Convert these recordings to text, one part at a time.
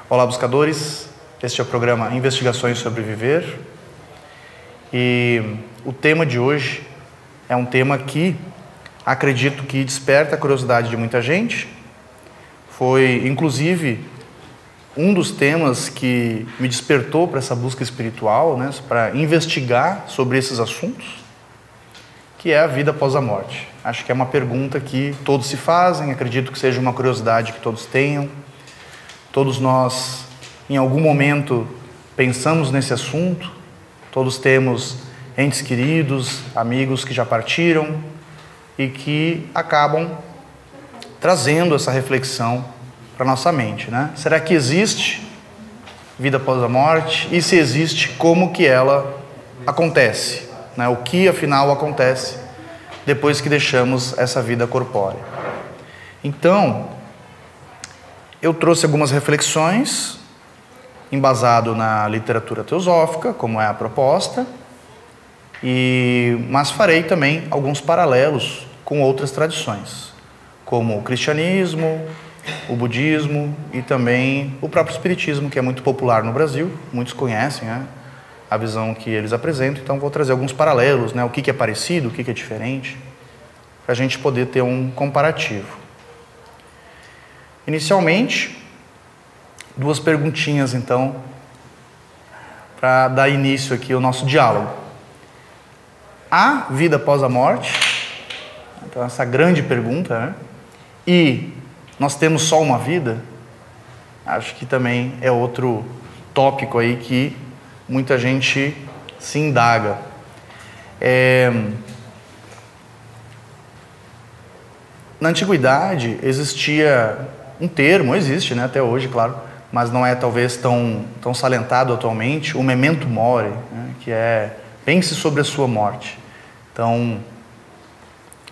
Olá, buscadores. Este é o programa Investigações sobre Viver. E o tema de hoje é um tema que acredito que desperta a curiosidade de muita gente. Foi, inclusive, um dos temas que me despertou para essa busca espiritual, né, para investigar sobre esses assuntos, que é a vida após a morte. Acho que é uma pergunta que todos se fazem, acredito que seja uma curiosidade que todos tenham. Todos nós, em algum momento, pensamos nesse assunto. Todos temos entes queridos, amigos que já partiram e que acabam trazendo essa reflexão para a nossa mente, né? Será que existe vida após a morte? E se existe, como que ela acontece? Né? O que, afinal, acontece depois que deixamos essa vida corpórea? Então, eu trouxe algumas reflexões embasado na literatura teosófica, como é a proposta, mas farei também alguns paralelos com outras tradições, como o cristianismo, o budismo e também o próprio espiritismo, que é muito popular no Brasil, muitos conhecem, né, a visão que eles apresentam. Então vou trazer alguns paralelos, né, o que é parecido, o que é diferente, para a gente poder ter um comparativo. Inicialmente, duas perguntinhas então, para dar início aqui ao nosso diálogo. Há vida após a morte? Então essa grande pergunta, né? E nós temos só uma vida? Acho que também é outro tópico aí que muita gente se indaga. Na antiguidade existia um termo, existe, né, até hoje, claro, mas não é talvez tão salientado atualmente, o memento mori, né, que é pense sobre a sua morte. Então,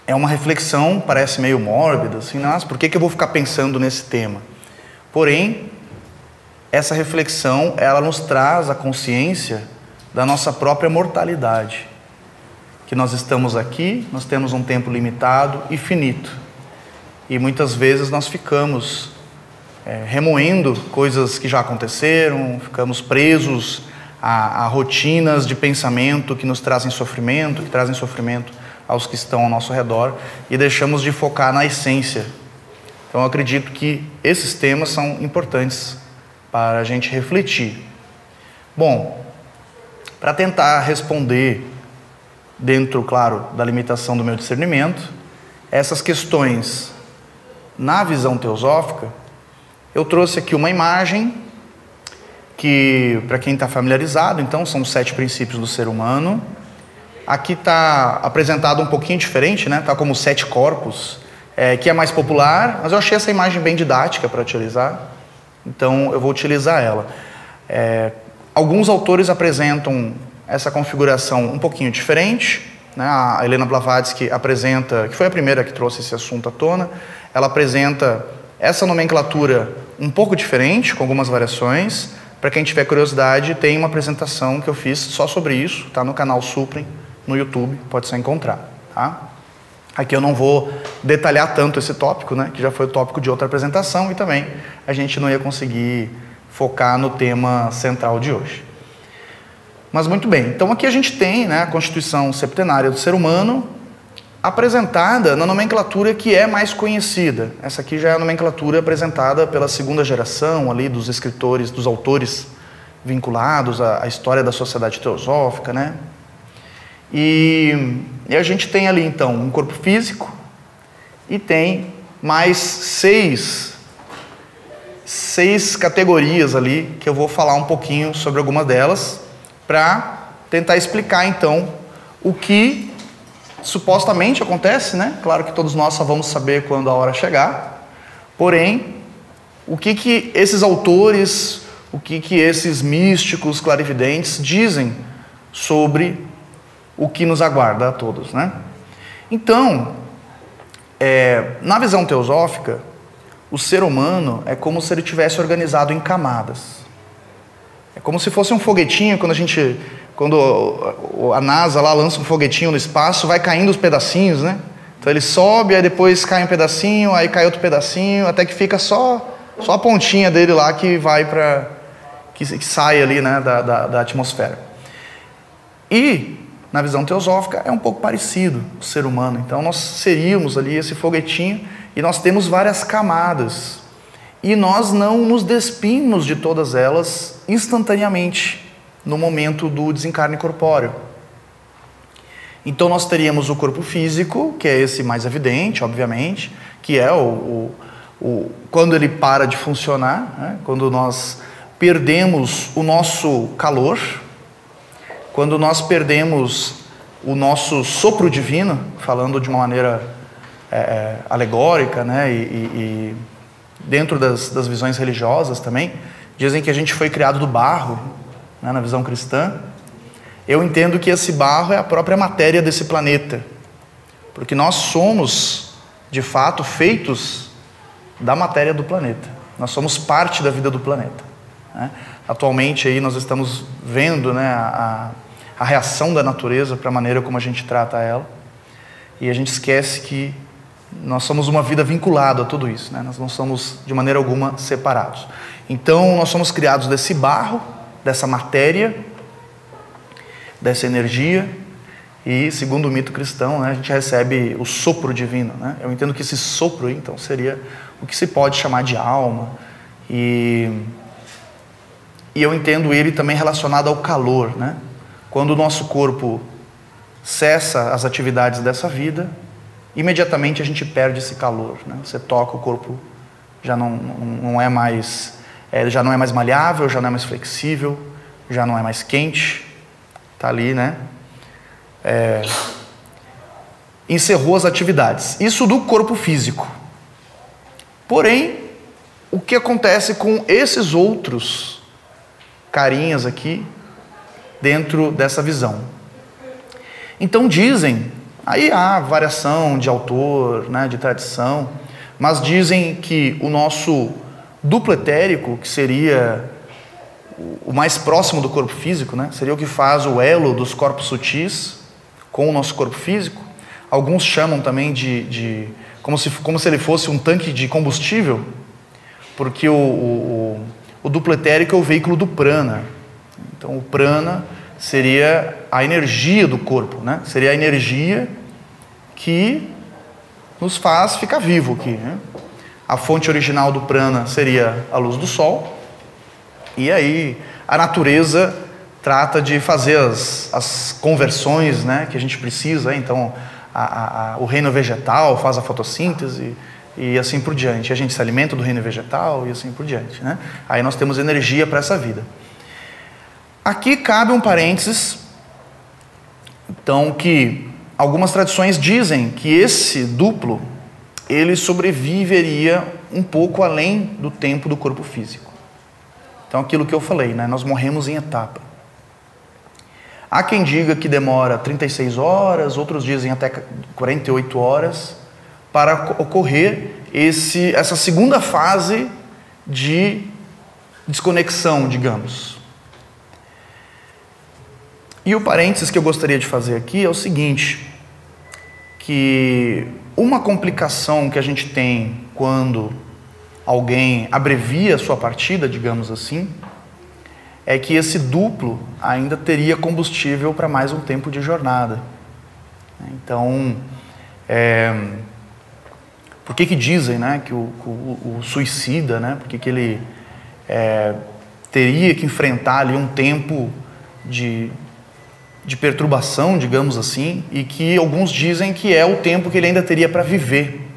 é uma reflexão, parece meio mórbida, assim, nossa, por que eu vou ficar pensando nesse tema? Porém, essa reflexão, ela nos traz a consciência da nossa própria mortalidade, que nós estamos aqui, nós temos um tempo limitado e finito, e muitas vezes nós ficamos remoendo coisas que já aconteceram, ficamos presos a rotinas de pensamento que nos trazem sofrimento, que trazem sofrimento aos que estão ao nosso redor, e deixamos de focar na essência. Então eu acredito que esses temas são importantes para a gente refletir. Bom, para tentar responder dentro, claro, da limitação do meu discernimento, essas questões na visão teosófica, eu trouxe aqui uma imagem que, para quem está familiarizado, então, são os 7 princípios do ser humano. Aqui está apresentado um pouquinho diferente, né? Está como 7 corpos, que é mais popular, mas eu achei essa imagem bem didática para utilizar, então eu vou utilizar ela. Alguns autores apresentam essa configuração um pouquinho diferente, né? A Helena Blavatsky apresenta, que foi a primeira que trouxe esse assunto à tona, ela apresenta essa nomenclatura um pouco diferente, com algumas variações. Para quem tiver curiosidade, tem uma apresentação que eu fiz só sobre isso, está no canal Suprem, no YouTube, pode ser encontrar, tá? Aqui eu não vou detalhar tanto esse tópico, né, que já foi o tópico de outra apresentação, e também a gente não ia conseguir focar no tema central de hoje. Mas muito bem, então aqui a gente tem, né, a Constituição Septenária do Ser Humano, apresentada na nomenclatura que é mais conhecida. Essa aqui já é a nomenclatura apresentada pela segunda geração ali dos escritores, dos autores vinculados à história da sociedade teosófica, né? E a gente tem ali então um corpo físico e tem mais seis categorias ali que eu vou falar um pouquinho sobre algumas delas para tentar explicar então o que supostamente acontece, né? Claro que todos nós só vamos saber quando a hora chegar. Porém, o que esses autores, o que esses místicos clarividentes dizem sobre o que nos aguarda a todos, né? Então, na visão teosófica, o ser humano é como se ele tivesse organizado em camadas. É como se fosse um foguetinho, quando a NASA lá lança um foguetinho no espaço, vai caindo os pedacinhos, né? Então ele sobe, aí depois cai um pedacinho, aí cai outro pedacinho, até que fica só Só a pontinha dele lá que vai para... que sai ali, né, da atmosfera. E, na visão teosófica, é um pouco parecido o ser humano. Então, nós seríamos ali esse foguetinho e nós temos várias camadas. E nós não nos despimos de todas elas instantaneamente, no momento do desencarne corpóreo. Então, nós teríamos o corpo físico, que é esse mais evidente, obviamente, que é quando ele para de funcionar, né? Quando nós perdemos o nosso calor, quando nós perdemos o nosso sopro divino, falando de uma maneira alegórica, né? E dentro das visões religiosas também, dizem que a gente foi criado do barro, né? Na visão cristã. Eu entendo que esse barro é a própria matéria desse planeta, porque nós somos, de fato, feitos da matéria do planeta. Nós somos parte da vida do planeta, né? Atualmente aí nós estamos vendo, né, a reação da natureza para a maneira como a gente trata ela, e a gente esquece que nós somos uma vida vinculada a tudo isso, né? Nós não somos de maneira alguma separados. Então nós somos criados desse barro, dessa matéria, dessa energia, e segundo o mito cristão, né, a gente recebe o sopro divino, né? Eu entendo que esse sopro, então, seria o que se pode chamar de alma, e eu entendo ele também relacionado ao calor, né? Quando o nosso corpo cessa as atividades dessa vida, imediatamente a gente perde esse calor, né? Você toca, o corpo já não é mais malhável, já não é mais flexível, já não é mais quente, está ali, né? Encerrou as atividades. Isso do corpo físico. Porém, o que acontece com esses outros carinhas aqui dentro dessa visão? Então dizem, aí há variação de autor, né, de tradição, mas dizem que o nosso duplo etérico, que seria o mais próximo do corpo físico, né, seria o que faz o elo dos corpos sutis com o nosso corpo físico. Alguns chamam também como se ele fosse um tanque de combustível, porque o duplo etérico é o veículo do prana. Então o prana seria a energia do corpo, né? Seria a energia que nos faz ficar vivo aqui, né? A fonte original do prana seria a luz do sol, e aí a natureza trata de fazer as conversões, né, que a gente precisa. Então o reino vegetal faz a fotossíntese e assim por diante. A gente se alimenta do reino vegetal e assim por diante, né? Aí nós temos energia para essa vida. Aqui cabe um parênteses, então, que algumas tradições dizem que esse duplo, ele sobreviveria um pouco além do tempo do corpo físico. Então, aquilo que eu falei, né? Nós morremos em etapa. Há quem diga que demora 36 horas, outros dizem até 48 horas, para ocorrer essa segunda fase de desconexão, digamos. E o parênteses que eu gostaria de fazer aqui é o seguinte, que uma complicação que a gente tem quando alguém abrevia a sua partida, digamos assim, é que esse duplo ainda teria combustível para mais um tempo de jornada. Então, por que dizem, né, que o suicida, né, por que ele teria que enfrentar ali um tempo de perturbação, digamos assim, e que alguns dizem que é o tempo que ele ainda teria para viver.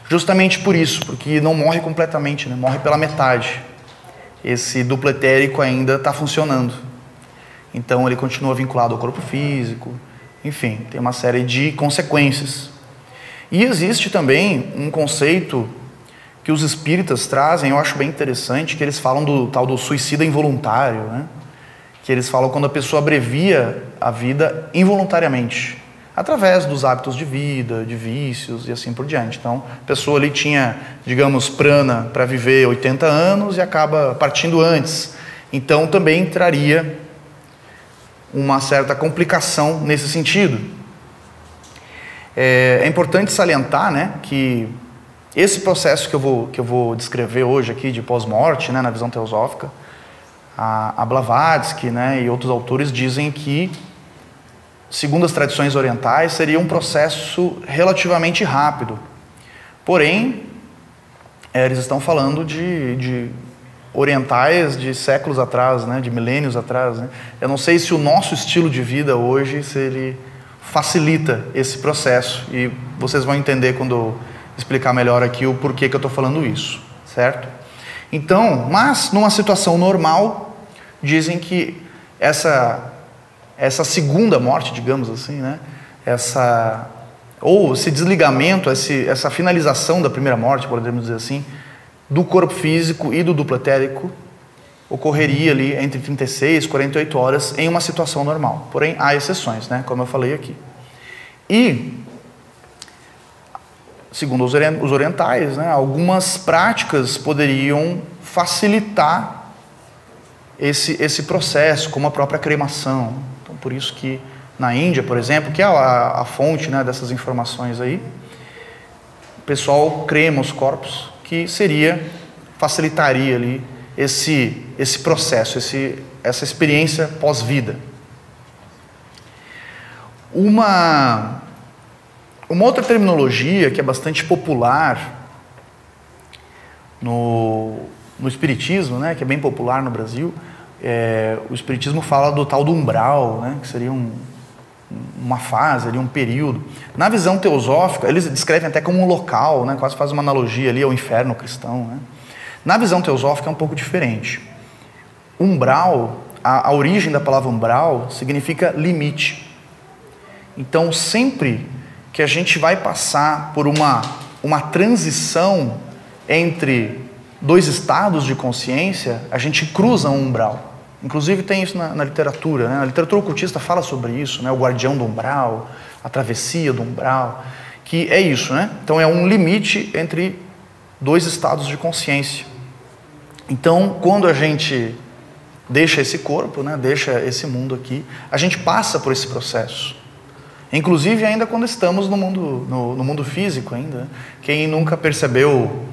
Justamente por isso, porque não morre completamente, né? Morre pela metade. Esse duplo etérico ainda está funcionando. Então ele continua vinculado ao corpo físico, enfim, tem uma série de consequências. E existe também um conceito que os espíritas trazem, eu acho bem interessante, que eles falam do tal do suicida involuntário, né? Que eles falam quando a pessoa abrevia a vida involuntariamente, através dos hábitos de vida, de vícios e assim por diante. Então, a pessoa ali tinha, digamos, prana para viver 80 anos e acaba partindo antes. Então, também traria uma certa complicação nesse sentido. É importante salientar, né, que Esse processo que eu vou descrever hoje aqui de pós-morte, né, na visão teosófica, a Blavatsky, né, e outros autores dizem que, segundo as tradições orientais, seria um processo relativamente rápido. Porém, eles estão falando de orientais de séculos atrás, né, de milênios atrás. Né? Eu não sei se o nosso estilo de vida hoje, se ele facilita esse processo. E vocês vão entender quando eu explicar melhor aqui o porquê que eu estou falando isso, certo? Então, mas numa situação normal, dizem que essa segunda morte, digamos assim, né? Ou esse desligamento, essa finalização da primeira morte, podemos dizer assim, do corpo físico e do duplo etérico, ocorreria ali entre 36 e 48 horas em uma situação normal. Porém, há exceções, né? Como eu falei aqui. E, segundo os orientais, né, algumas práticas poderiam facilitar esse processo, como a própria cremação. Então, por isso que na Índia, por exemplo, que é a fonte, né, dessas informações aí, o pessoal crema os corpos, que facilitaria ali esse processo, essa experiência pós-vida. Uma outra terminologia que é bastante popular no espiritismo, né, que é bem popular no Brasil, o espiritismo fala do tal do umbral, né, que seria uma fase, ali, um período. Na visão teosófica, eles descrevem até como um local, né, quase faz uma analogia ali ao inferno cristão. Né. Na visão teosófica é um pouco diferente. Umbral, a origem da palavra umbral significa limite. Então, sempre que a gente vai passar por uma transição entre dois estados de consciência, a gente cruza um umbral. Inclusive tem isso na literatura, né? A literatura ocultista fala sobre isso, né? O guardião do umbral, a travessia do umbral, que é isso, né? Então é um limite entre dois estados de consciência. Então, quando a gente deixa esse corpo, né? Deixa esse mundo aqui, a gente passa por esse processo. Inclusive ainda quando estamos no mundo físico ainda. Quem nunca percebeu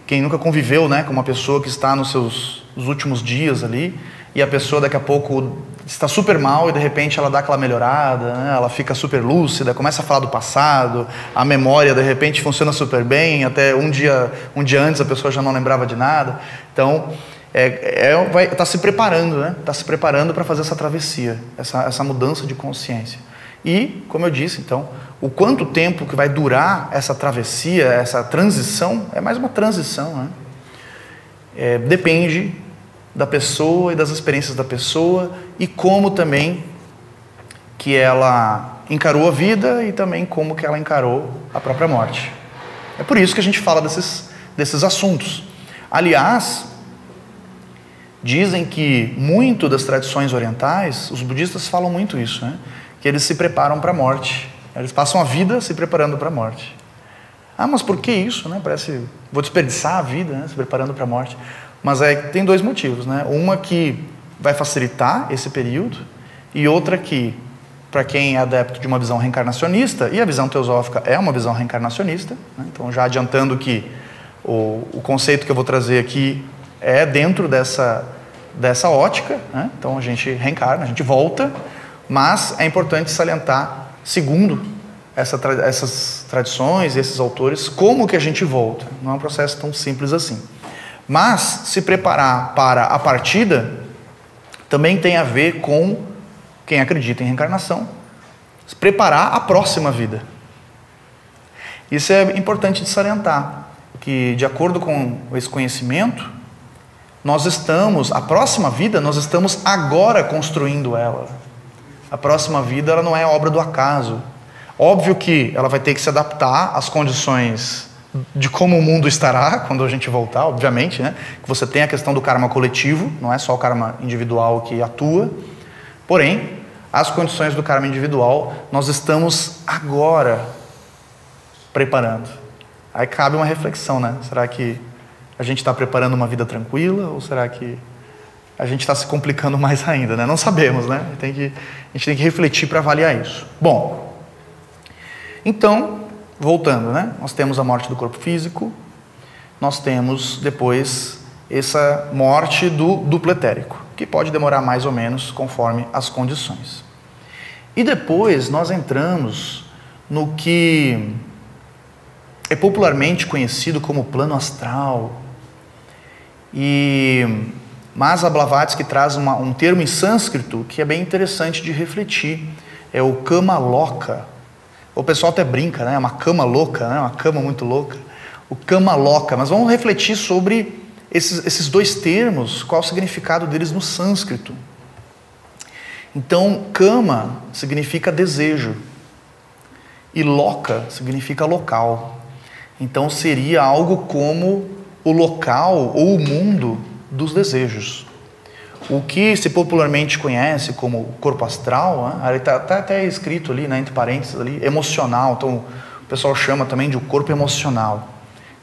quem nunca conviveu, né, com uma pessoa que está nos últimos dias ali, e a pessoa daqui a pouco está super mal e de repente ela dá aquela melhorada, né, ela fica super lúcida, começa a falar do passado, a memória de repente funciona super bem, até um dia antes a pessoa já não lembrava de nada. Então, está se preparando, né? Está se preparando para fazer essa travessia, essa mudança de consciência. E, como eu disse, então, o quanto tempo que vai durar essa travessia, essa transição, é mais uma transição, né? Depende da pessoa e das experiências da pessoa e como também que ela encarou a vida e também como que ela encarou a própria morte. É por isso que a gente fala desses assuntos. Aliás, dizem que muito das tradições orientais, os budistas falam muito isso, né? Que eles se preparam para a morte. Eles passam a vida se preparando para a morte. Ah, mas por que isso, né? Parece, vou desperdiçar a vida, né? Se preparando para a morte. Mas tem dois motivos, né? Uma que vai facilitar esse período e outra que, para quem é adepto de uma visão reencarnacionista, e a visão teosófica é uma visão reencarnacionista, né? Então já adiantando que o conceito que eu vou trazer aqui é dentro dessa ótica, né? Então a gente reencarna, a gente volta, mas é importante salientar, segundo essas tradições e esses autores, como que a gente volta. Não é um processo tão simples assim. Mas se preparar para a partida também tem a ver com quem acredita em reencarnação, se preparar a próxima vida. Isso é importante de salientar, que de acordo com esse conhecimento, a próxima vida, nós estamos agora construindo ela. A próxima vida, ela não é obra do acaso. Óbvio que ela vai ter que se adaptar às condições de como o mundo estará quando a gente voltar, obviamente, né? Que você tem a questão do karma coletivo, não é só o karma individual que atua. Porém, as condições do karma individual, nós estamos agora preparando. Aí cabe uma reflexão, né? Será que a gente está preparando uma vida tranquila ou será que a gente está se complicando mais ainda, né? Não sabemos, né? A gente tem que refletir para avaliar isso. Bom, então, voltando, né? Nós temos a morte do corpo físico, nós temos depois essa morte do duplo etérico, que pode demorar mais ou menos conforme as condições. E depois nós entramos no que é popularmente conhecido como plano astral. E Masa Blavatsky traz um termo em sânscrito que é bem interessante de refletir, é o kama loka. O pessoal até brinca, né? É uma cama louca, né? Uma cama muito louca. O kama loka. Mas vamos refletir sobre esses dois termos, qual o significado deles no sânscrito. Então, kama significa desejo e loka significa local. Então, seria algo como o local ou o mundo dos desejos. O que se popularmente conhece como corpo astral, né? Está até escrito ali, né, entre parênteses, ali, emocional. Então, o pessoal chama também de corpo emocional.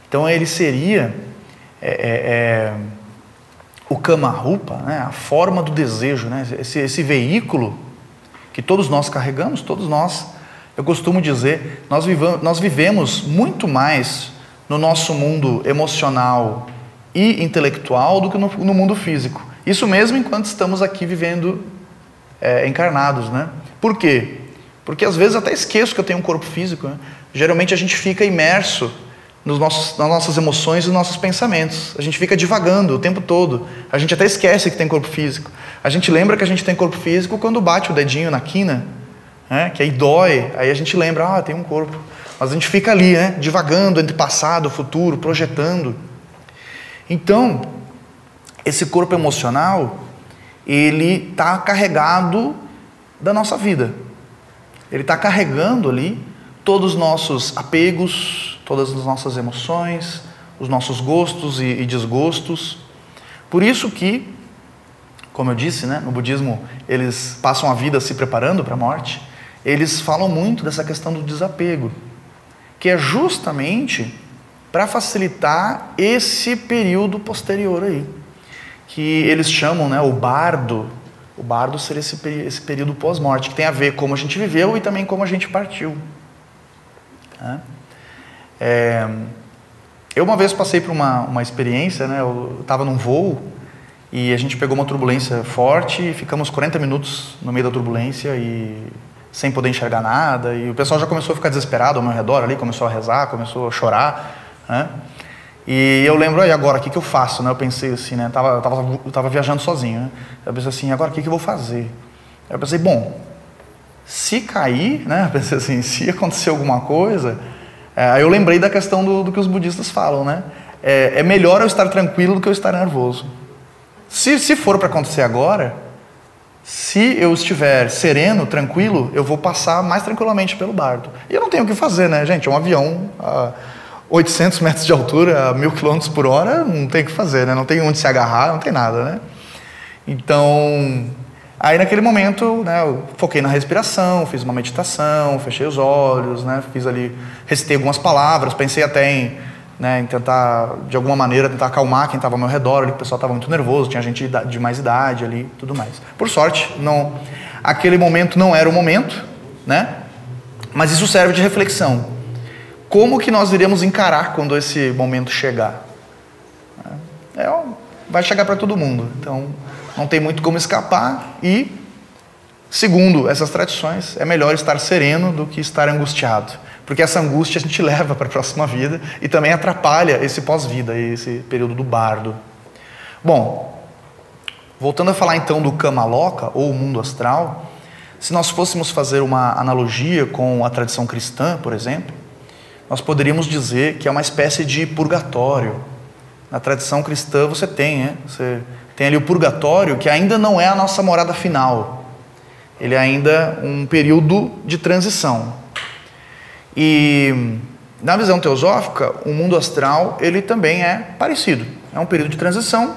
Então, ele seria o Kama Rupa, né, a forma do desejo, né, esse veículo que todos nós carregamos, todos nós, eu costumo dizer, nós vivemos muito mais no nosso mundo emocional e intelectual do que no mundo físico. Isso mesmo enquanto estamos aqui vivendo encarnados, né? Por quê? Porque às vezes até esqueço que eu tenho um corpo físico, né? Geralmente a gente fica imerso nas nossas emoções e nos nossos pensamentos. A gente fica divagando o tempo todo. A gente até esquece que tem corpo físico. A gente lembra que a gente tem corpo físico quando bate o dedinho na quina, né? Que aí dói, aí a gente lembra, tem um corpo. Mas a gente fica ali, né? Divagando entre passado, futuro, projetando. Então, esse corpo emocional, ele está carregado da nossa vida. Ele está carregando ali todos os nossos apegos, todas as nossas emoções, os nossos gostos e desgostos. Por isso que, como eu disse, né, no budismo, eles passam a vida se preparando para a morte. Eles falam muito dessa questão do desapego, que é justamente para facilitar esse período posterior aí, que eles chamam, né, o bardo. O bardo seria esse período pós-morte, que tem a ver com como a gente viveu e também como a gente partiu. Eu uma vez passei por uma experiência, né, eu estava num voo e a gente pegou uma turbulência forte e ficamos 40 minutos no meio da turbulência e sem poder enxergar nada, e o pessoal já começou a ficar desesperado ao meu redor ali, começou a rezar, começou a chorar, né? E eu lembro, e agora, o que eu faço? Né? Eu pensei assim, né? Eu tava viajando sozinho, né? Eu pensei assim, agora o que eu vou fazer? Aí eu pensei, bom, se cair, né? Eu pensei assim, se acontecer alguma coisa... Aí eu lembrei da questão do que os budistas falam, né? É melhor eu estar tranquilo do que eu estar nervoso. Se for para acontecer agora, se eu estiver sereno, tranquilo, eu vou passar mais tranquilamente pelo bardo. E eu não tenho o que fazer, né, gente? É um avião... 800 metros de altura, a 1000 km por hora, não tem o que fazer, né? Não tem onde se agarrar, não tem nada, né? Então, aí naquele momento, né, eu foquei na respiração, fiz uma meditação, fechei os olhos, né, recitei algumas palavras, pensei até em tentar, de alguma maneira, tentar acalmar quem estava ao meu redor, ali, o pessoal estava muito nervoso, tinha gente de mais idade ali, tudo mais. Por sorte, aquele momento não era o momento, né? Mas isso serve de reflexão. Como que nós iremos encarar quando esse momento chegar? Vai chegar para todo mundo, então não tem muito como escapar e, segundo essas tradições, é melhor estar sereno do que estar angustiado, porque essa angústia a gente leva para a próxima vida e também atrapalha esse pós-vida, esse período do bardo. Bom, voltando a falar então do Kama Loka, ou mundo astral, se nós fôssemos fazer uma analogia com a tradição cristã, por exemplo, nós poderíamos dizer que é uma espécie de purgatório. Na tradição cristã você tem ali o purgatório, que ainda não é a nossa morada final. Ele é ainda um período de transição. E na visão teosófica, o mundo astral ele também é parecido. É um período de transição.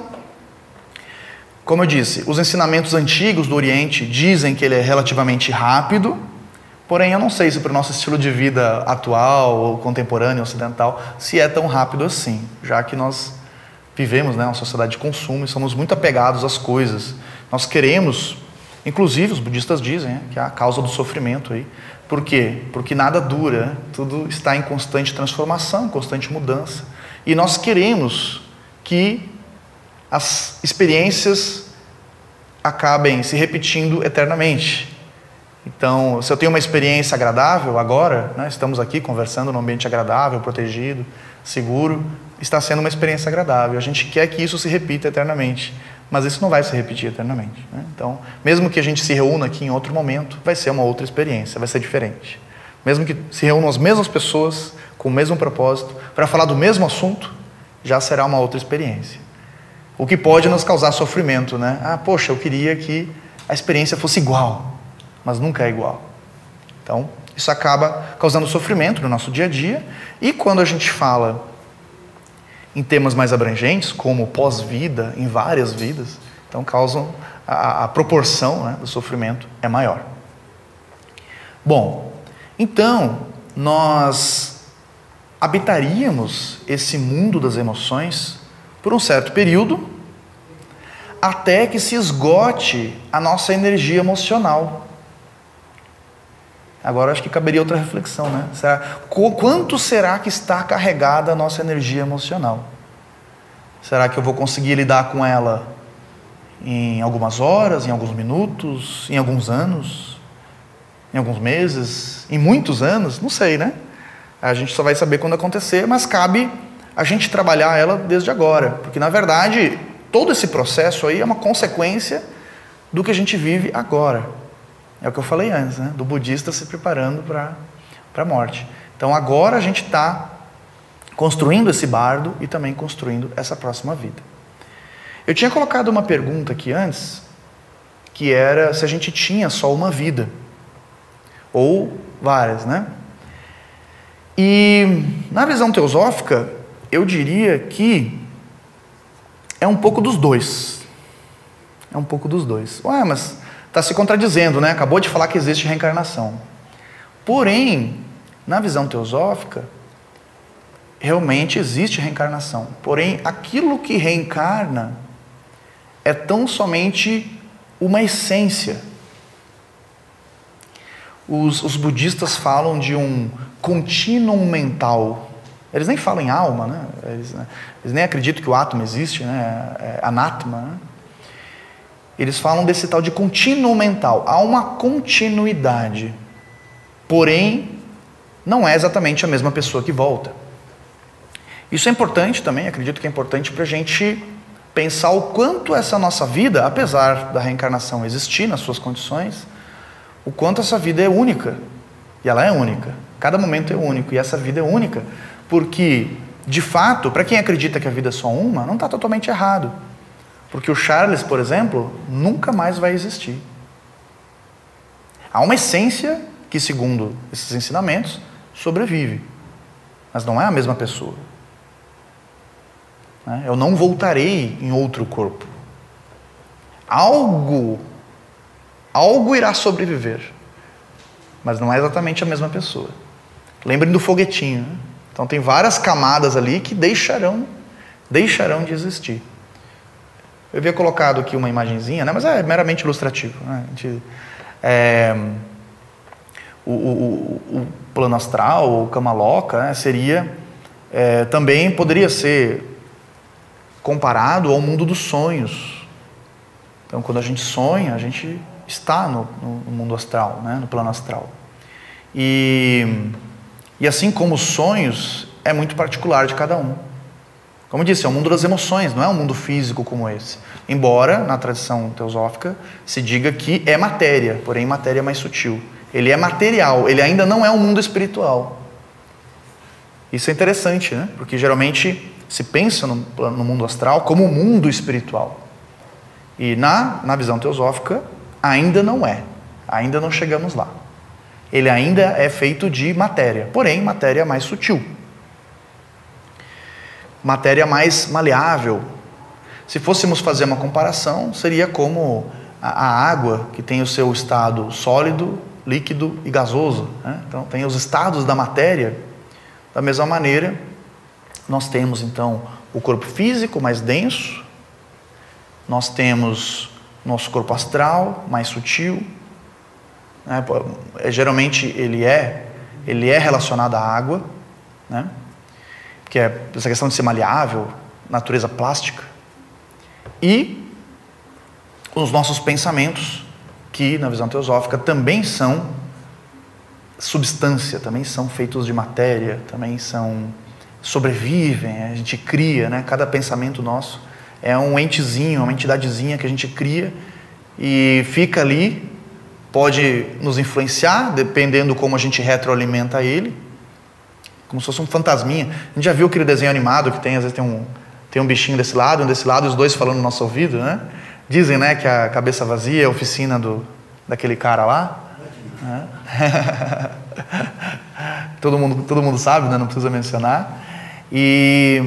Como eu disse, os ensinamentos antigos do Oriente dizem que ele é relativamente rápido. Porém, eu não sei se para o nosso estilo de vida atual, ou contemporâneo, ocidental, se é tão rápido assim, já que nós vivemos, né, uma sociedade de consumo e somos muito apegados às coisas. Nós queremos, inclusive os budistas dizem, que é a causa do sofrimento aí, Por quê? Porque nada dura, tudo está em constante transformação, em constante mudança. E nós queremos que as experiências acabem se repetindo eternamente. Então, se eu tenho uma experiência agradável agora, né, estamos aqui conversando num ambiente agradável, protegido, seguro, está sendo uma experiência agradável. A gente quer que isso se repita eternamente, mas isso não vai se repetir eternamente, né? Então, mesmo que a gente se reúna aqui em outro momento, vai ser uma outra experiência, vai ser diferente. Mesmo que se reúnam as mesmas pessoas, com o mesmo propósito, para falar do mesmo assunto, já será uma outra experiência. O que pode nos causar sofrimento, né? Ah, poxa, eu queria que a experiência fosse igual, mas nunca é igual. Então, isso acaba causando sofrimento no nosso dia a dia, e quando a gente fala em temas mais abrangentes, como pós-vida, em várias vidas, então causam a proporção, né, do sofrimento é maior. Bom, então nós habitaríamos esse mundo das emoções por um certo período, até que se esgote a nossa energia emocional. Agora acho que caberia outra reflexão, né? Quanto será que está carregada a nossa energia emocional? Será que eu vou conseguir lidar com ela em algumas horas, em alguns minutos, em alguns anos, em alguns meses, em muitos anos? Não sei, né? A gente só vai saber quando acontecer, mas cabe a gente trabalhar ela desde agora, porque na verdade todo esse processo aí é uma consequência do que a gente vive agora. É o que eu falei antes, né? Do budista se preparando para a morte. Então agora a gente está construindo esse bardo e também construindo essa próxima vida. Eu tinha colocado uma pergunta aqui antes, que era se a gente tinha só uma vida, ou várias, né? E na visão teosófica, eu diria que é um pouco dos dois. É um pouco dos dois. Ué, mas está se contradizendo, né? Acabou de falar que existe reencarnação. Porém, na visão teosófica, realmente existe reencarnação. Porém, aquilo que reencarna é tão somente uma essência. Os budistas falam de um contínuo mental. Eles nem falam em alma, né? Eles nem acreditam que o átomo existe, né? É anátma, né? Eles falam desse tal de contínuo mental. Há uma continuidade. Porém, não é exatamente a mesma pessoa que volta. Isso é importante também, acredito que é importante para a gente pensar o quanto essa nossa vida, apesar da reencarnação existir nas suas condições, o quanto essa vida é única. E ela é única. Cada momento é único. E essa vida é única. Porque, de fato, para quem acredita que a vida é só uma, não está totalmente errado. Porque o Charles, por exemplo, nunca mais vai existir. Há uma essência que, segundo esses ensinamentos, sobrevive. Mas não é a mesma pessoa. Eu não voltarei em outro corpo. Algo irá sobreviver. Mas não é exatamente a mesma pessoa. Lembrem do foguetinho, né? Então tem várias camadas ali que deixarão de existir. Eu havia colocado aqui uma imagenzinha, né? Mas é meramente ilustrativo, né? O plano astral, o Kamaloka, né? Também poderia ser comparado ao mundo dos sonhos. Então, quando a gente sonha, a gente está no mundo astral, né? No plano astral. E assim como os sonhos, é muito particular de cada um. Como eu disse, é o mundo das emoções, não é um mundo físico como esse. Embora, na tradição teosófica, se diga que é matéria, porém matéria mais sutil. Ele é material, ele ainda não é um mundo espiritual. Isso é interessante, né? Porque geralmente se pensa no mundo astral como um mundo espiritual. E na visão teosófica, ainda não é. Ainda não chegamos lá. Ele ainda é feito de matéria, porém matéria mais sutil. Matéria mais maleável. Se fôssemos fazer uma comparação, seria como a água, que tem o seu estado sólido, líquido e gasoso, né? Então tem os estados da matéria. Da mesma maneira, nós temos então o corpo físico mais denso, nós temos nosso corpo astral mais sutil, né? Geralmente ele é relacionado à água, né? Que é essa questão de ser maleável, natureza plástica, e os nossos pensamentos, que na visão teosófica também são substância, também são feitos de matéria, também sobrevivem, a gente cria, né? Cada pensamento nosso é um entezinho, uma entidadezinha que a gente cria e fica ali, pode nos influenciar, dependendo como a gente retroalimenta ele, como se fosse um fantasminha. A gente já viu aquele desenho animado que tem, às vezes tem um bichinho desse lado, os dois falando no nosso ouvido, né? Dizem, né, que a cabeça vazia é a oficina daquele cara lá. Né? todo mundo sabe, né? Não precisa mencionar. E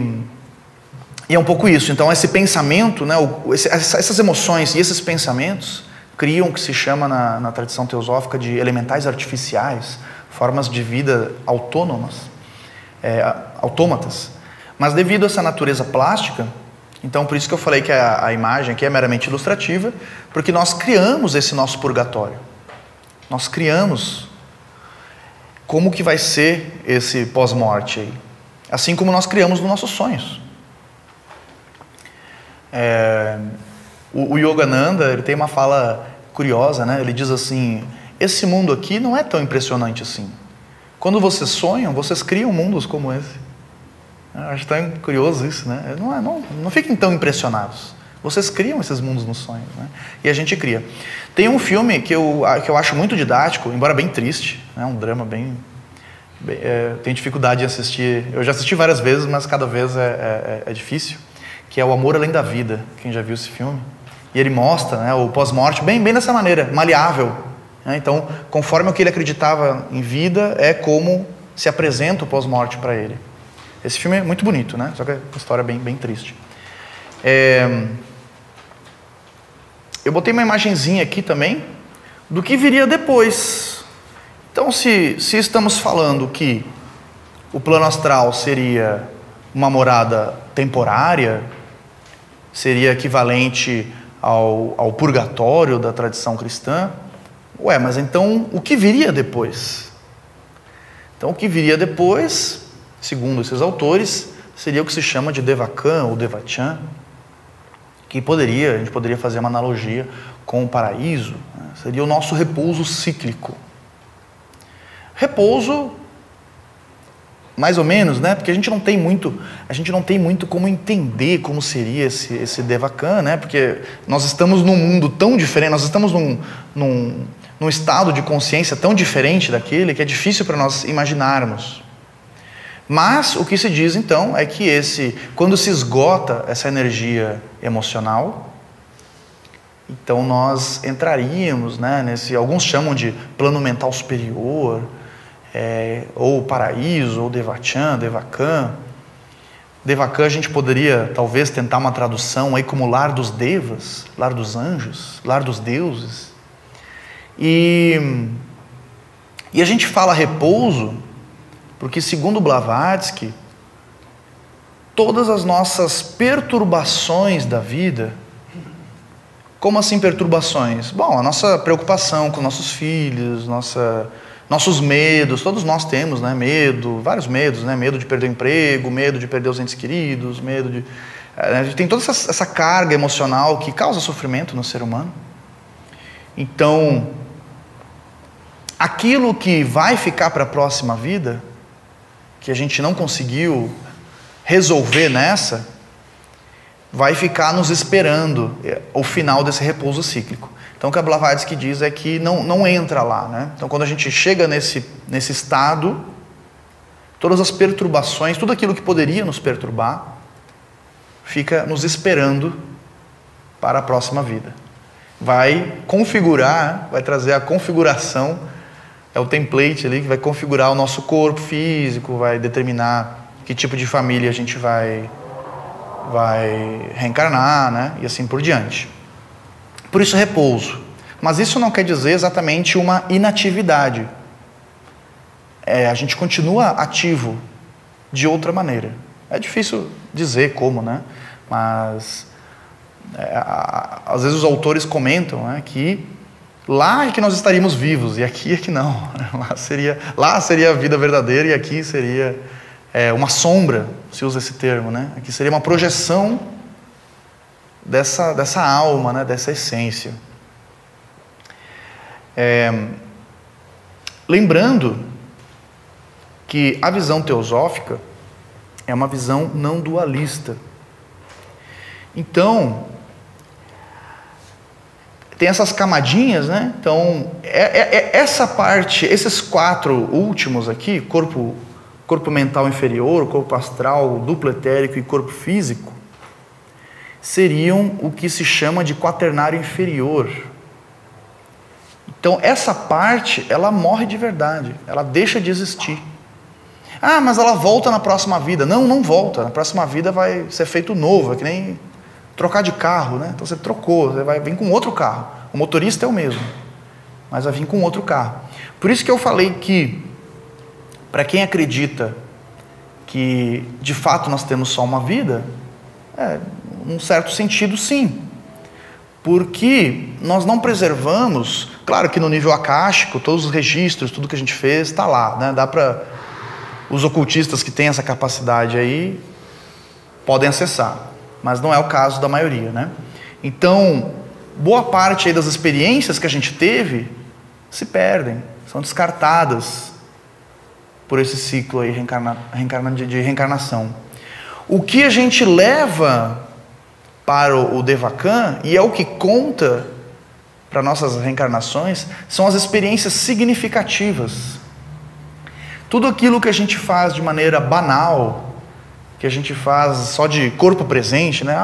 é um pouco isso. Então, esse pensamento, né, essas emoções e esses pensamentos criam o que se chama na tradição teosófica de elementais artificiais, formas de vida autônomas, autômatas. Mas devido a essa natureza plástica, então por isso que eu falei que a imagem aqui é meramente ilustrativa, porque nós criamos esse nosso purgatório. Nós criamos como que vai ser esse pós-morte aí. Assim como nós criamos nos nossos sonhos. O Yogananda, ele tem uma fala curiosa, né? Ele diz assim: esse mundo aqui não é tão impressionante assim. Quando vocês sonham, vocês criam mundos como esse. Eu acho tão curioso isso, né? Não fiquem tão impressionados. Vocês criam esses mundos nos sonhos, né? E a gente cria. Tem um filme que eu acho muito didático, embora bem triste, né? Um drama bem tenho dificuldade de assistir. Eu já assisti várias vezes, mas cada vez é difícil. Que é O Amor Além da Vida. Quem já viu esse filme? E ele mostra, né, o pós-morte bem dessa maneira, maleável. Né? Então, conforme o que ele acreditava em vida, é como se apresenta o pós-morte para ele. Esse filme é muito bonito, né? Só que é uma história bem triste. Eu botei uma imagenzinha aqui também do que viria depois. Então, se estamos falando que o plano astral seria uma morada temporária, seria equivalente ao purgatório da tradição cristã, mas então o que viria depois? Então, o que viria depois, segundo esses autores, seria o que se chama de Devachan ou Devachan, que a gente poderia fazer uma analogia com o paraíso, né? Seria o nosso repouso cíclico. Repouso, mais ou menos, né? Porque a gente não tem muito como entender como seria esse Devachan, né? Porque nós estamos num mundo tão diferente, nós estamos num estado de consciência tão diferente daquele que é difícil para nós imaginarmos. Mas o que se diz então é que quando se esgota essa energia emocional, então nós entraríamos, né, alguns chamam de plano mental superior, ou paraíso, ou Devachan, Devachan. Devachan a gente poderia talvez tentar uma tradução aí como lar dos devas, lar dos anjos, lar dos deuses. E a gente fala repouso porque, segundo Blavatsky, todas as nossas perturbações da vida. Como assim perturbações? Bom, a nossa preocupação com nossos filhos, nossos medos, todos nós temos, né? Vários medos, né? Medo de perder o emprego, medo de perder os entes queridos, a gente tem toda essa carga emocional que causa sofrimento no ser humano. Então, aquilo que vai ficar para a próxima vida, que a gente não conseguiu resolver nessa, vai ficar nos esperando o final desse repouso cíclico. Então, o que a Blavatsky diz é que não entra lá, né? Então, quando a gente chega nesse estado, todas as perturbações, tudo aquilo que poderia nos perturbar, fica nos esperando para a próxima vida. Vai configurar, vai trazer a configuração, é o template ali que vai configurar o nosso corpo físico, vai determinar que tipo de família a gente vai reencarnar, né? E assim por diante. Por isso, repouso. Mas isso não quer dizer exatamente uma inatividade. A gente continua ativo de outra maneira. É difícil dizer como, né? Mas às vezes os autores comentam, né, que Lá é que nós estaríamos vivos, e aqui é que não. Lá seria a vida verdadeira, e aqui seria uma sombra, se usa esse termo, né? Aqui seria uma projeção dessa alma, né? Dessa essência. Lembrando que a visão teosófica é uma visão não dualista. Então, tem essas camadinhas, né? Então, essa parte, esses 4 últimos aqui, corpo mental inferior, corpo astral, duplo etérico e corpo físico, seriam o que se chama de quaternário inferior. Então, essa parte, ela morre de verdade, ela deixa de existir. Ah, mas ela volta na próxima vida. Não, não volta. Na próxima vida vai ser feito novo, é que nem trocar de carro, né? Então você trocou, você vai vir com outro carro. O motorista é o mesmo, mas vai vir com outro carro. Por isso que eu falei que, para quem acredita que de fato nós temos só uma vida, num certo sentido sim. Porque nós não preservamos, claro que no nível acástico, todos os registros, tudo que a gente fez está lá, né? Dá para os ocultistas que têm essa capacidade aí podem acessar, mas não é o caso da maioria, né? Então, boa parte aí das experiências que a gente teve se perdem, são descartadas por esse ciclo aí de reencarnação. O que a gente leva para o Devakan, e é o que conta para nossas reencarnações, são as experiências significativas. Tudo aquilo que a gente faz de maneira banal, que a gente faz só de corpo presente, né?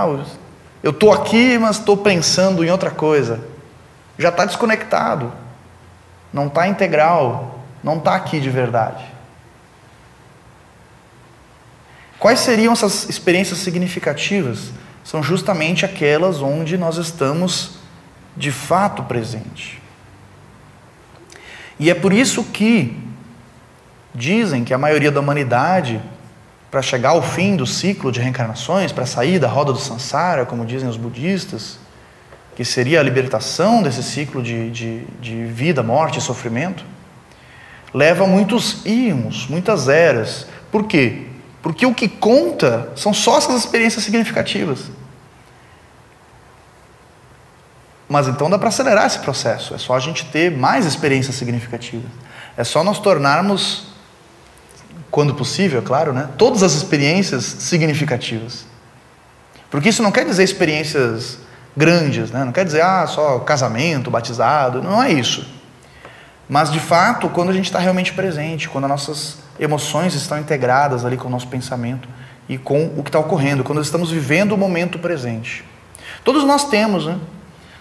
Eu estou aqui, mas estou pensando em outra coisa. Já está desconectado, não está integral, não está aqui de verdade. Quais seriam essas experiências significativas? São justamente aquelas onde nós estamos de fato presentes. E é por isso que dizem que a maioria da humanidade, para chegar ao fim do ciclo de reencarnações, para sair da roda do samsara, como dizem os budistas, que seria a libertação desse ciclo de vida, morte e sofrimento, leva muitos íons, muitas eras. Por quê? Porque o que conta são só essas experiências significativas. Mas então dá para acelerar esse processo, é só a gente ter mais experiências significativas. É só nós tornarmos, quando possível, é claro, né, todas as experiências significativas. Porque isso não quer dizer experiências grandes, né? Não quer dizer só casamento, batizado, não é isso. Mas de fato, quando a gente está realmente presente, quando as nossas emoções estão integradas ali com o nosso pensamento e com o que está ocorrendo, quando estamos vivendo o momento presente. Todos nós temos, né?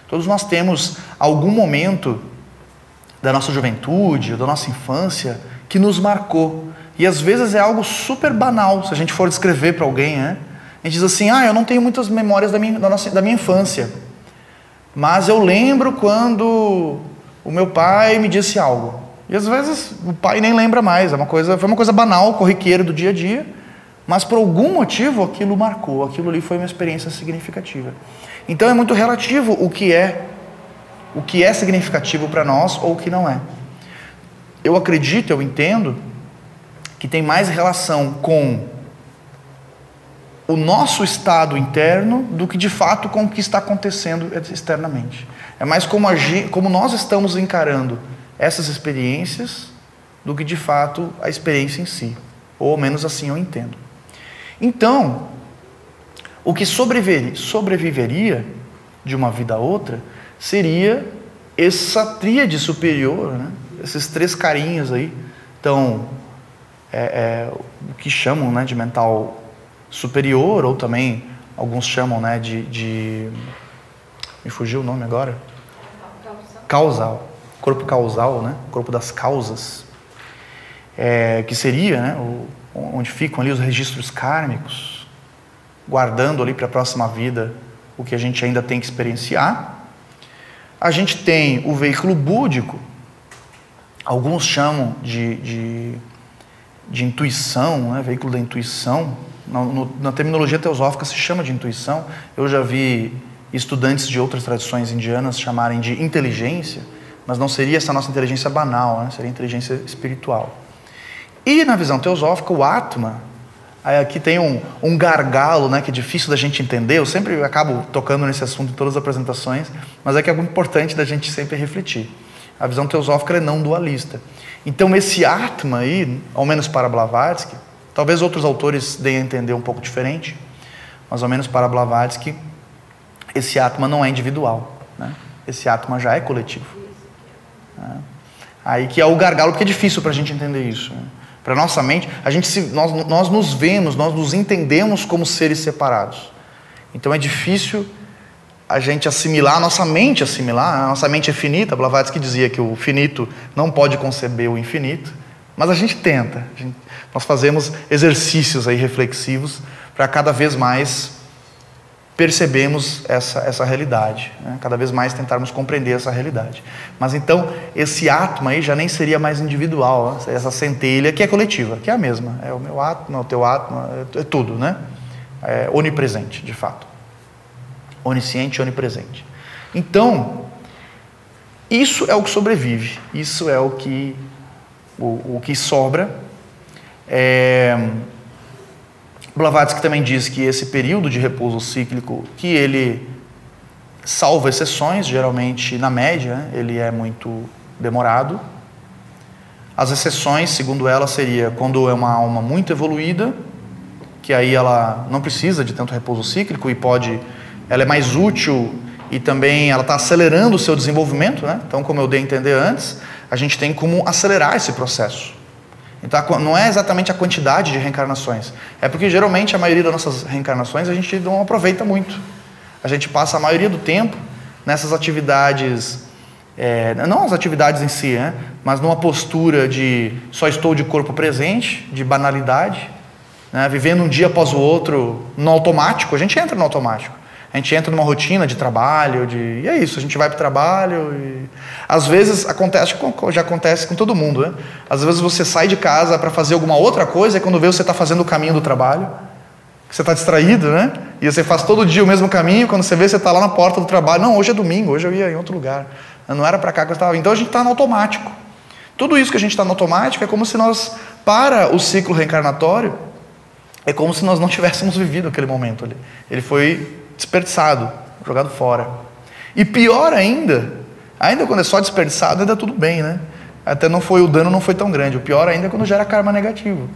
Todos nós temos algum momento da nossa juventude, da nossa infância, que nos marcou. E às vezes é algo super banal, se a gente for descrever para alguém, né? A gente diz assim, eu não tenho muitas memórias da minha infância, mas eu lembro quando o meu pai me disse algo. E às vezes o pai nem lembra mais, foi uma coisa banal, corriqueira do dia a dia, mas por algum motivo aquilo marcou, aquilo ali foi uma experiência significativa. Então é muito relativo o que é significativo para nós ou o que não é. Eu acredito, eu entendo, que tem mais relação com o nosso estado interno do que de fato com o que está acontecendo externamente. É mais como nós estamos encarando essas experiências do que de fato a experiência em si. Ou ao menos assim eu entendo. Então, o que sobreviveria de uma vida a outra seria essa tríade superior, né? Esses 3 carinhas aí. Então, o que chamam, né, de mental superior, ou também alguns chamam, né, me fugiu o nome agora? Causal. Corpo causal, né? Corpo das causas. Que seria, né, onde ficam ali os registros kármicos, guardando ali para a próxima vida o que a gente ainda tem que experienciar. A gente tem o veículo búdico, alguns chamam de intuição, né? Veículo da intuição. Na terminologia teosófica se chama de intuição. Eu já vi estudantes de outras tradições indianas chamarem de inteligência, mas não seria essa nossa inteligência banal, né? Seria inteligência espiritual. E na visão teosófica, o Atma, aqui tem um gargalo, né, que é difícil da gente entender. Eu sempre acabo tocando nesse assunto em todas as apresentações, mas é que é muito importante da gente sempre refletir. A visão teosófica é não dualista. Então esse Atma aí, ao menos para Blavatsky, talvez outros autores deem a entender um pouco diferente, mas ao menos para Blavatsky, esse Atma não é individual, né? Esse Atma já é coletivo, né? Aí que é o gargalo, porque é difícil para a gente entender isso, né? Para nossa mente, nós nos vemos, nós nos entendemos como seres separados. Então é difícil a gente assimilar, a nossa mente assimilar. A nossa mente é finita. Blavatsky dizia que o finito não pode conceber o infinito, mas a gente tenta. Nós fazemos exercícios aí reflexivos para cada vez mais percebermos essa realidade, né? Cada vez mais tentarmos compreender essa realidade. Mas então, esse Atma aí já nem seria mais individual, né? Essa centelha que é coletiva, que é a mesma. É o meu Atma, o teu Atma, é tudo, né? É onipresente, de fato. Onisciente e onipresente. Então, isso é o que sobrevive, isso é o que sobra. Blavatsky também diz que esse período de repouso cíclico, que ele salva exceções, geralmente na média, né, ele é muito demorado. As exceções, segundo ela, seria quando é uma alma muito evoluída, que aí ela não precisa de tanto repouso cíclico e ela é mais útil e também ela está acelerando o seu desenvolvimento, né? Então, como eu dei a entender antes, a gente tem como acelerar esse processo. Então, não é exatamente a quantidade de reencarnações. É porque, geralmente, a maioria das nossas reencarnações a gente não aproveita muito. A gente passa a maioria do tempo nessas atividades, não as atividades em si, né? Mas numa postura de só estou de corpo presente, de banalidade, né? Vivendo um dia após o outro no automático. A gente entra no automático. A gente entra numa rotina de trabalho, e é isso, a gente vai para o trabalho e... Às vezes, já acontece com todo mundo, né? Às vezes você sai de casa para fazer alguma outra coisa e quando vê você está fazendo o caminho do trabalho, você está distraído, né? E você faz todo dia o mesmo caminho, quando você vê, você está lá na porta do trabalho. Não, hoje é domingo, hoje eu ia em outro lugar. Não era para cá que eu estava. Então a gente está no automático. Tudo isso que a gente está no automático é como se nós, para o ciclo reencarnatório, é como se nós não tivéssemos vivido aquele momento ali. Ele foi desperdiçado, jogado fora. E pior ainda quando é só desperdiçado, ainda tudo bem, né? O dano não foi tão grande. O pior ainda é quando gera karma negativo,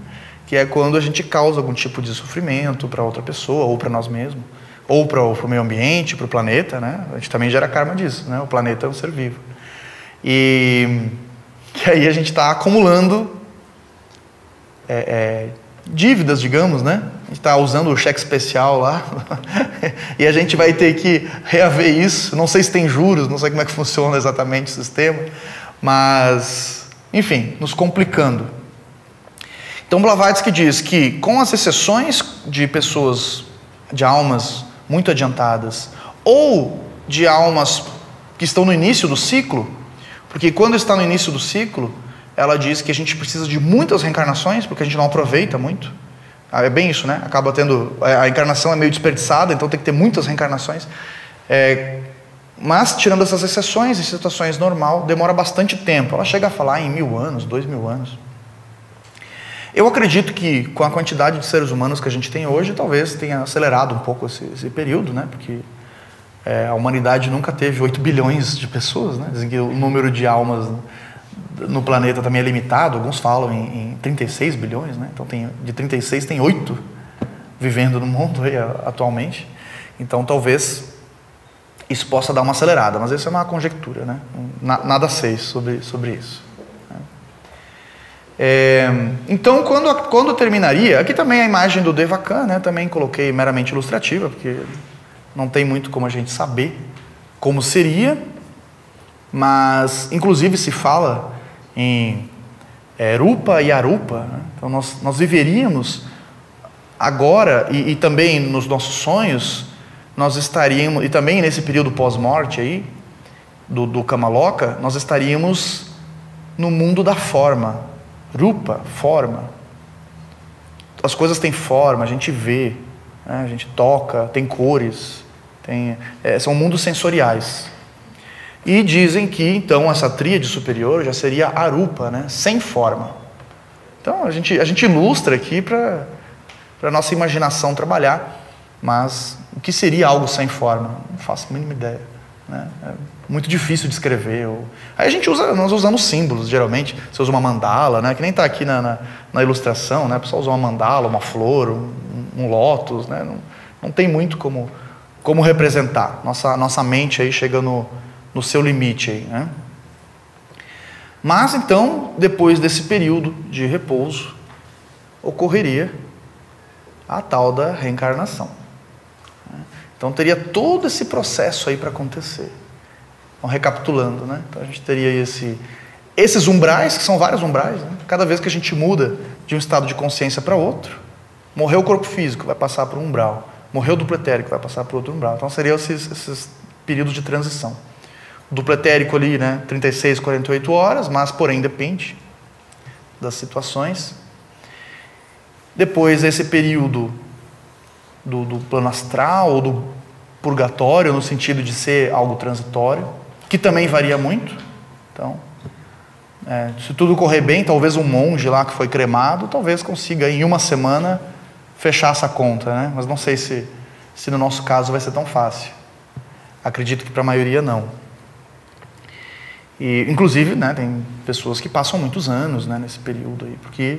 que é quando a gente causa algum tipo de sofrimento para outra pessoa, ou para nós mesmos, ou para o meio ambiente, para o planeta, né? A gente também gera karma disso, né? O planeta é um ser vivo. E aí a gente está acumulando dívidas, digamos, né? A gente está usando o cheque especial lá e a gente vai ter que reaver isso. Não sei se tem juros, não sei como é que funciona exatamente o sistema, mas, enfim, nos complicando. Então Blavatsky diz que, com as exceções de pessoas, de almas muito adiantadas, ou de almas que estão no início do ciclo, porque quando está no início do ciclo, ela diz que a gente precisa de muitas reencarnações, porque a gente não aproveita muito. É bem isso, né? Acaba tendo... A encarnação é meio desperdiçada, então tem que ter muitas reencarnações. Mas, tirando essas exceções, em situações normal, demora bastante tempo. Ela chega a falar em 1000 anos, 2000 anos. Eu acredito que, com a quantidade de seres humanos que a gente tem hoje, talvez tenha acelerado um pouco esse período, né? Porque a humanidade nunca teve 8 bilhões de pessoas, né? Dizem que o número de almas no planeta também é limitado. Alguns falam em 36 bilhões, né? Então, de 36 tem 8 vivendo no mundo aí, atualmente. Então, talvez isso possa dar uma acelerada, mas isso é uma conjectura, né? Nada sei sobre isso. Então, quando terminaria... Aqui também a imagem do Devakan, né? Também coloquei meramente ilustrativa, porque não tem muito como a gente saber como seria, mas, inclusive, se fala em Rupa e Arupa, né? Então, nós viveríamos agora, e também nos nossos sonhos, nós estaríamos, e também nesse período pós-morte aí, do Kamaloka, nós estaríamos no mundo da forma. Rupa, forma. As coisas têm forma, a gente vê, né? A gente toca, tem cores, são mundos sensoriais. E dizem que, então, essa tríade superior já seria arupa, né? Sem forma. Então, a gente ilustra aqui para a nossa imaginação trabalhar, mas o que seria algo sem forma? Não faço a mínima ideia, né? É muito difícil de escrever. Aí nós usamos símbolos, geralmente. Você usa uma mandala, né? Que nem está aqui na ilustração, né? O pessoal usa uma mandala, uma flor, um lótus, né? Não tem muito como representar. Nossa mente aí chega no seu limite aí, né? Mas então, depois desse período de repouso, ocorreria a tal da reencarnação. Então teria todo esse processo aí para acontecer. Então, recapitulando, né? Então a gente teria esses umbrais, que são vários umbrais, né? Cada vez que a gente muda de um estado de consciência para outro, morreu o corpo físico, vai passar por um umbral. Morreu o duplo etérico, vai passar por outro umbral. Então seriam esses períodos de transição. O duplo etérico ali, né? 36, 48 horas, mas porém depende das situações. Depois esse período do plano astral ou do purgatório, no sentido de ser algo transitório, que também varia muito. Então, se tudo correr bem, talvez um monge lá que foi cremado, talvez consiga em uma semana fechar essa conta, né? Mas não sei se no nosso caso vai ser tão fácil. Acredito que para a maioria não. E, inclusive, né, tem pessoas que passam muitos anos, né, nesse período aí, porque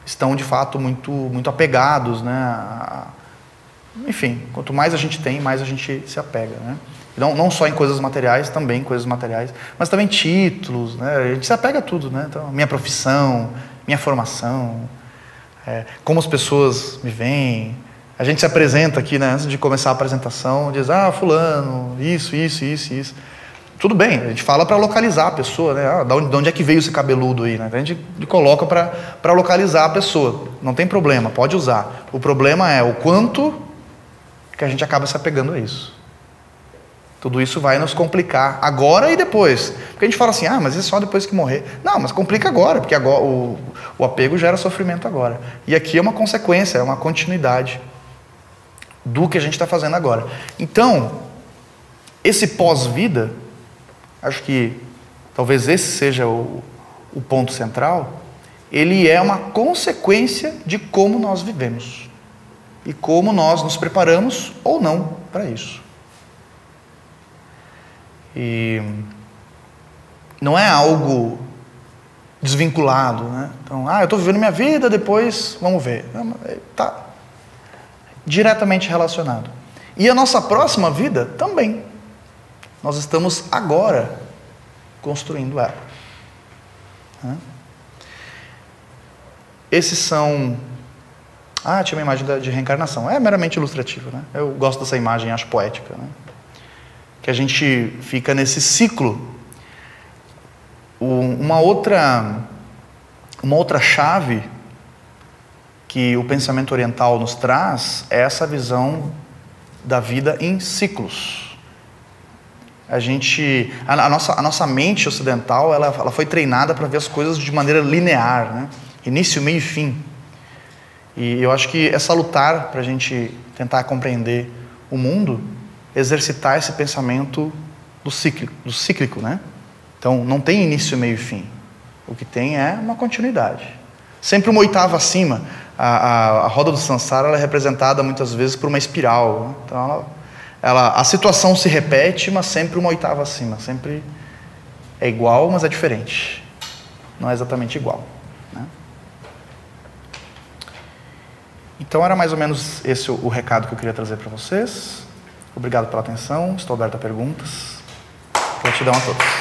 estão de fato muito apegados, né, enfim, quanto mais a gente tem, mais a gente se apega, né? Não só em coisas materiais, também em coisas materiais, mas também títulos, né? A gente se apega a tudo, né? Então, minha profissão, minha formação, como as pessoas me veem. A gente se apresenta aqui, né? Antes de começar a apresentação, diz, fulano, isso. Tudo bem, a gente fala para localizar a pessoa, né? De onde é que veio esse cabeludo aí, né? A gente coloca para localizar a pessoa. Não tem problema, pode usar. O problema é o quanto que a gente acaba se apegando a isso. Tudo isso vai nos complicar agora e depois. Porque a gente fala assim, mas isso é só depois que morrer. Não, mas complica agora, porque agora o apego gera sofrimento agora. E aqui é uma consequência, é uma continuidade do que a gente está fazendo agora. Então, esse pós-vida, acho que talvez esse seja o ponto central, ele é uma consequência de como nós vivemos e como nós nos preparamos ou não para isso. E não é algo desvinculado, né? Então, eu estou vivendo minha vida, depois vamos ver. Está diretamente relacionado. E a nossa próxima vida também. Nós estamos agora construindo ela. Esses são... tinha uma imagem de reencarnação. É meramente ilustrativa, né? Eu gosto dessa imagem, acho poética, né? Que a gente fica nesse ciclo. Uma outra chave que o pensamento oriental nos traz é essa visão da vida em ciclos. A nossa mente ocidental, ela foi treinada para ver as coisas de maneira linear, né? Início, meio e fim. E eu acho que é salutar para a gente tentar compreender o mundo, exercitar esse pensamento do cíclico, né? Então, não tem início, meio e fim. O que tem é uma continuidade. Sempre uma oitava acima. A roda do Sansara, ela é representada muitas vezes por uma espiral, né? Então, a situação se repete, mas sempre uma oitava acima. Sempre é igual, mas é diferente. Não é exatamente igual, né? Então, era mais ou menos esse o recado que eu queria trazer para vocês. Obrigado pela atenção, estou aberto a perguntas. Gratidão a todos.